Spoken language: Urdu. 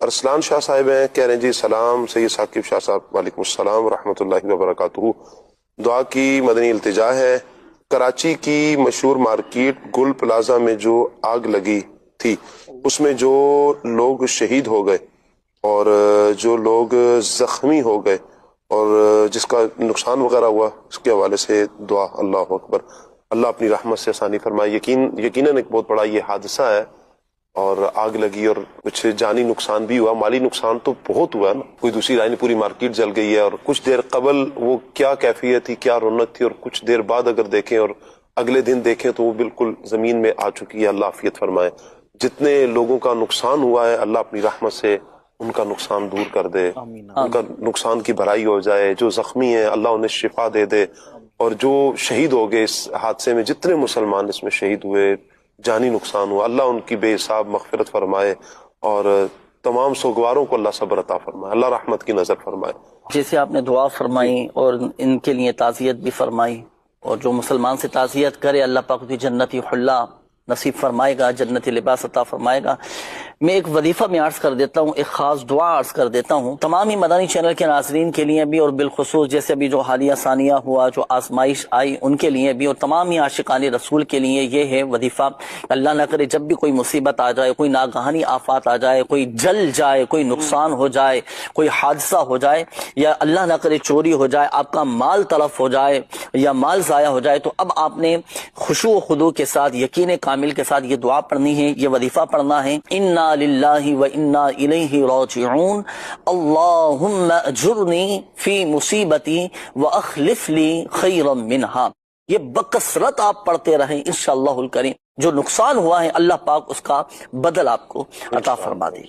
ارسلان شاہ صاحب ہیں، کہہ رہے ہیں جی سلام سید ثاقب شاہ صاحب، وعلیکم السلام ورحمۃ اللہ وبرکاتہ۔ دعا کی مدنی التجا ہے۔ کراچی کی مشہور مارکیٹ گل پلازا میں جو آگ لگی تھی اس میں جو لوگ شہید ہو گئے اور جو لوگ زخمی ہو گئے اور جس کا نقصان وغیرہ ہوا، اس کے حوالے سے دعا۔ اللہ اکبر، اللہ اپنی رحمت سے آسانی فرمائے۔ یقیناً ایک بہت بڑا یہ حادثہ ہے اور آگ لگی اور کچھ جانی نقصان بھی ہوا، مالی نقصان تو بہت ہوا نا، کوئی دوسری رائے نہیں، پوری مارکیٹ جل گئی ہے۔ اور کچھ دیر قبل وہ کیا کیفیت تھی، کیا رونق تھی، اور کچھ دیر بعد اگر دیکھیں اور اگلے دن دیکھیں تو وہ بالکل زمین میں آ چکی ہے۔ اللہ عافیت فرمائے۔ جتنے لوگوں کا نقصان ہوا ہے اللہ اپنی رحمت سے ان کا نقصان دور کر دے، ان کا نقصان کی بھرائی ہو جائے۔ جو زخمی ہیں اللہ انہیں شفا دے دے، اور جو شہید ہو گئے اس حادثے میں، جتنے مسلمان اس میں شہید ہوئے، جانی نقصان ہوا، اللہ ان کی بے حساب مغفرت فرمائے اور تمام سوگواروں کو اللہ صبر عطا فرمائے، اللہ رحمت کی نظر فرمائے۔ جیسے آپ نے دعا فرمائی اور ان کے لیے تعزیت بھی فرمائی، اور جو مسلمان سے تعزیت کرے اللہ پاک کی جنتی حلہ نصیب فرمائے گا، جنتی لباس عطا فرمائے گا۔ میں ایک وظیفہ میں عرض کر دیتا ہوں، ایک خاص دعا عرض کر دیتا ہوں تمام ہی مدنی چینل کے ناظرین کے لیے بھی، اور بالخصوص جیسے ابھی جو حالیہ ثانیہ ہوا، جو آزمائش آئی ان کے لیے بھی، اور تمام ہی عاشقان رسول کے لیے یہ ہے وظیفہ۔ اللہ نہ کرے جب بھی کوئی مصیبت آ جائے، کوئی ناگہانی آفات آ جائے، کوئی جل جائے، کوئی نقصان ہو جائے، کوئی حادثہ ہو جائے، یا اللہ نہ کرے چوری ہو جائے، آپ کا مال تلف ہو جائے یا مال ضائع ہو جائے، تو اب آپ نے خشوع و خضوع کے ساتھ، یقین کامل کے ساتھ یہ دعا پڑھنی ہے، یہ وظیفہ پڑھنا ہے۔ انا للہ و انا الیہ راجعون، اللہم اجرنی فی مصیبتی واخلف لی خیرا منہا۔ یہ بکثرت آپ پڑھتے رہیں انشاءاللہ الکریم، جو نقصان ہوا ہے اللہ پاک اس کا بدل آپ کو عطا فرما دے گا۔